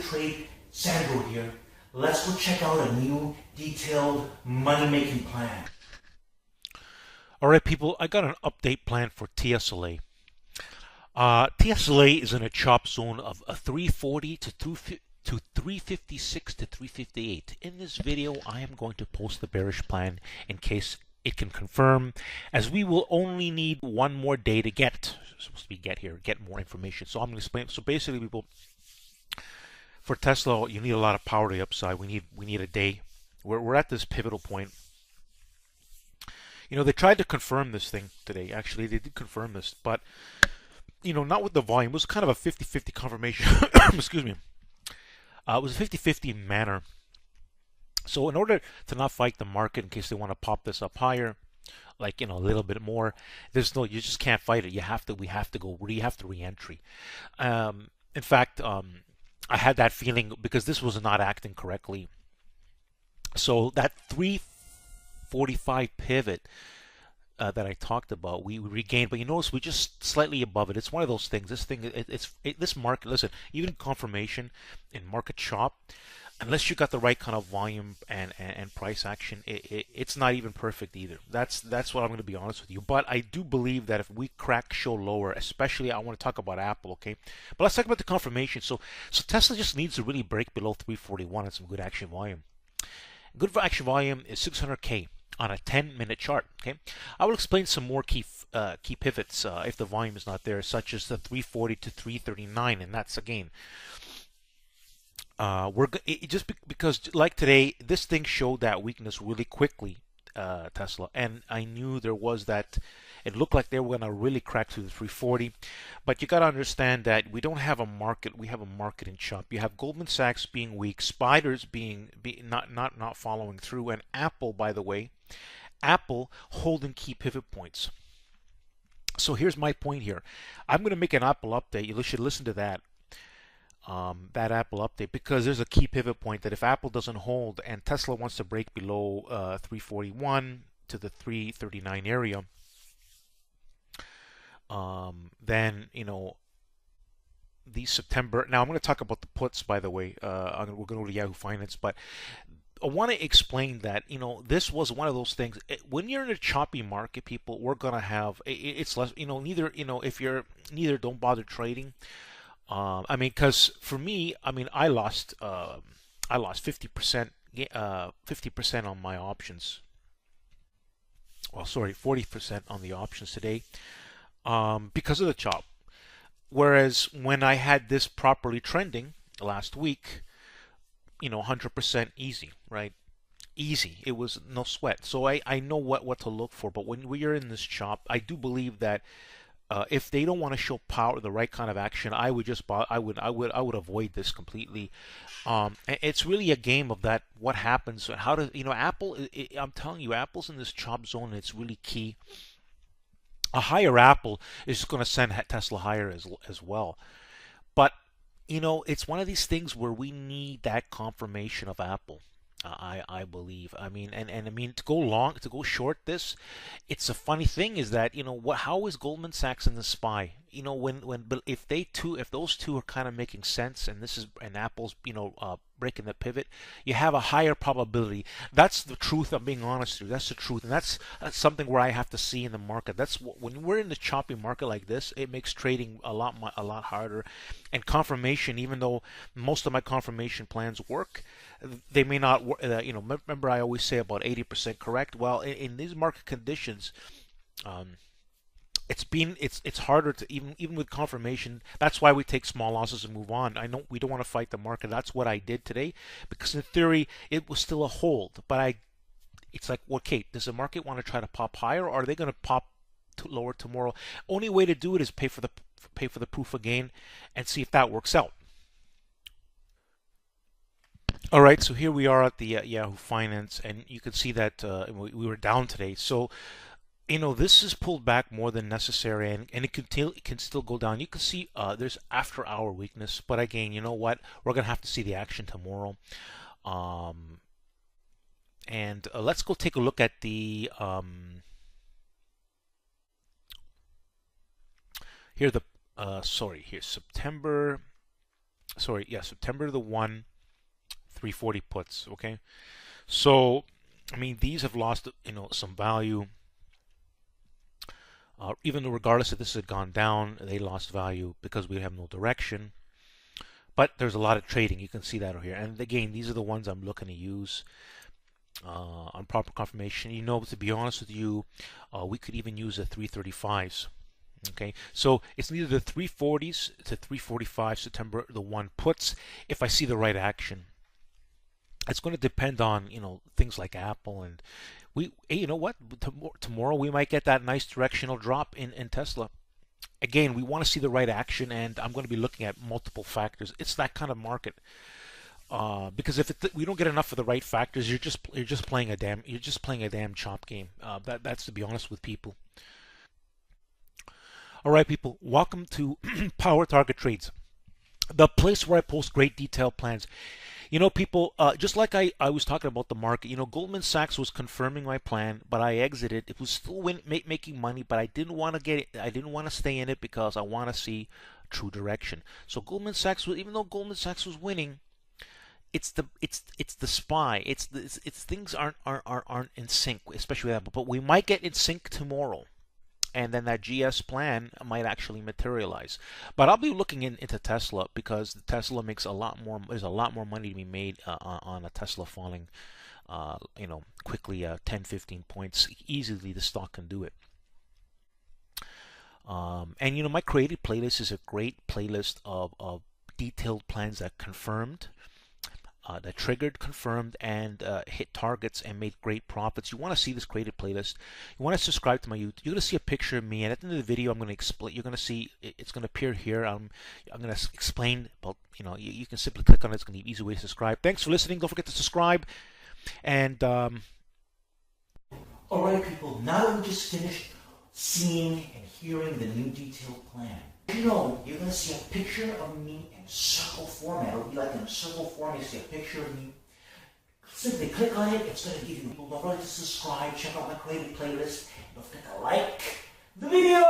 trade. Sandro here. Let's go check out a new detailed money-making plan. All right, people, I got an update plan for TSLA. TSLA is in a chop zone of a 340 to 356 to 358. In this video, I am going to post the bearish plan in case it can confirm, as we will only need one more day to get more information. So I'm going to explain. So basically, people, for Tesla, you need a lot of power to the upside. We need a day. We're at this pivotal point. They tried to confirm this thing today. Actually, they did confirm this, but not with the volume. It was kind of a 50-50 confirmation. Excuse me. It was a 50-50 manner. So in order to not fight the market in case they want to pop this up higher, like a little bit more, you just can't fight it. We have to re-entry. In fact, I had that feeling because this was not acting correctly. So that 345 pivot that I talked about, we regained, but you notice we just slightly above it. It's one of those things. This market. Listen, even confirmation in market chop, unless you got the right kind of volume and price action, it's not even perfect either. That's what I'm going to be honest with you. But I do believe that if we crack show lower, especially I want to talk about Apple, okay? But let's talk about the confirmation. So Tesla just needs to really break below 341 and some good action volume. Good for action volume is 600K on a 10-minute chart. Okay, I will explain some more key pivots if the volume is not there, such as the 340 to 339, and that's again. Because like today, this thing showed that weakness really quickly, Tesla, and I knew there was that. It looked like they were going to really crack through the 340, but you got to understand that we don't have a market. We have a market in chop. You have Goldman Sachs being weak, spiders being not following through, and Apple, by the way, Apple holding key pivot points. So here's my point here. I'm going to make an Apple update. You should listen to that. That Apple update, because there's a key pivot point that if Apple doesn't hold and Tesla wants to break below 341 to the 339 area, then the September. Now I'm going to talk about the puts, by the way. We're going to go to Yahoo Finance, but I want to explain that this was one of those things. When you're in a choppy market, people, we're going to have it's less. Neither don't bother trading. Because for me, I lost 50%, 50% on my options. Well, sorry, 40% on the options today, because of the chop. Whereas when I had this properly trending last week, 100% easy, right? Easy. It was no sweat. So I know what to look for. But when we are in this chop, I do believe that if they don't want to show power, the right kind of action, I would avoid this completely. It's really a game of that. What happens? How to Apple? I'm telling you, Apple's in this chop zone. And it's really key. A higher Apple is going to send Tesla higher as well. But it's one of these things where we need that confirmation of Apple. I believe. To go short this, it's a funny thing is that how is Goldman Sachs and the SPY? If those two are kind of making sense, and Apple's breaking the pivot, you have a higher probability. That's the truth. I'm being honest with you. That's the truth, and that's something where I have to see in the market. When we're in the choppy market like this, it makes trading a lot harder. And confirmation, even though most of my confirmation plans work, they may not. Remember I always say about 80% correct. Well, in these market conditions, it's harder to even with confirmation. That's why we take small losses and move on. I know we don't want to fight the market. That's what I did today, because in theory it was still a hold. But it's like, okay, does the market want to try to pop higher, or are they going to pop lower tomorrow? Only way to do it is pay for the proof of gain and see if that works out. All right, so here we are at the Yahoo Finance, and you can see that we were down today. So this is pulled back more than necessary, and it can still go down. You can see there's after hour weakness, but again, you know what? We're gonna have to see the action tomorrow. And let's go take a look at the here September sorry, yeah, September the 1, 340 puts. Okay, so I mean these have lost some value. Even though regardless if this had gone down, they lost value because we have no direction. But there's a lot of trading. You can see that over here. And again, these are the ones I'm looking to use on proper confirmation. To be honest with you, we could even use the 335s. Okay, so it's neither the 340s to 345 September the 1 puts if I see the right action. It's going to depend on things like Apple, and hey, you know what, tomorrow we might get that nice directional drop in Tesla. Again, we want to see the right action, and I'm going to be looking at multiple factors. It's that kind of market. Because if we don't get enough of the right factors, you're just playing a damn chop game. That's to be honest with people. All right, people, welcome to Power Target Trades, the place where I post great detailed plans. People, just like I was talking about the market, Goldman Sachs was confirming my plan, but I exited. It was still making money, but I didn't want to get it. I didn't want to stay in it because I want to see true direction. So Goldman Sachs even though Goldman Sachs was winning, it's the SPY. It's things aren't in sync, especially with that. But we might get in sync tomorrow, and then that GS plan might actually materialize. But I'll be looking into Tesla because Tesla makes a lot more. There's a lot more money to be made on a Tesla falling, quickly 10, 15 points. Easily, the stock can do it. And my created playlist is a great playlist of detailed plans that confirmed. That triggered, confirmed, and hit targets and made great profits. You want to see this created playlist. You want to subscribe to my YouTube. You're going to see a picture of me, and at the end of the video, I'm going to explain. You're going to see it's going to appear here. I'm going to explain about. You can simply click on it. It's going to be an easy way to subscribe. Thanks for listening. Don't forget to subscribe. And all right, people. Now that we just finished seeing and hearing the new detailed plan, you're going to see a picture of me in circle format. It'll be like in a circle format. You see a picture of me. Simply click on it. It's going to give you. Don't forget to subscribe. Check out my creative playlist. Don't forget to like the video.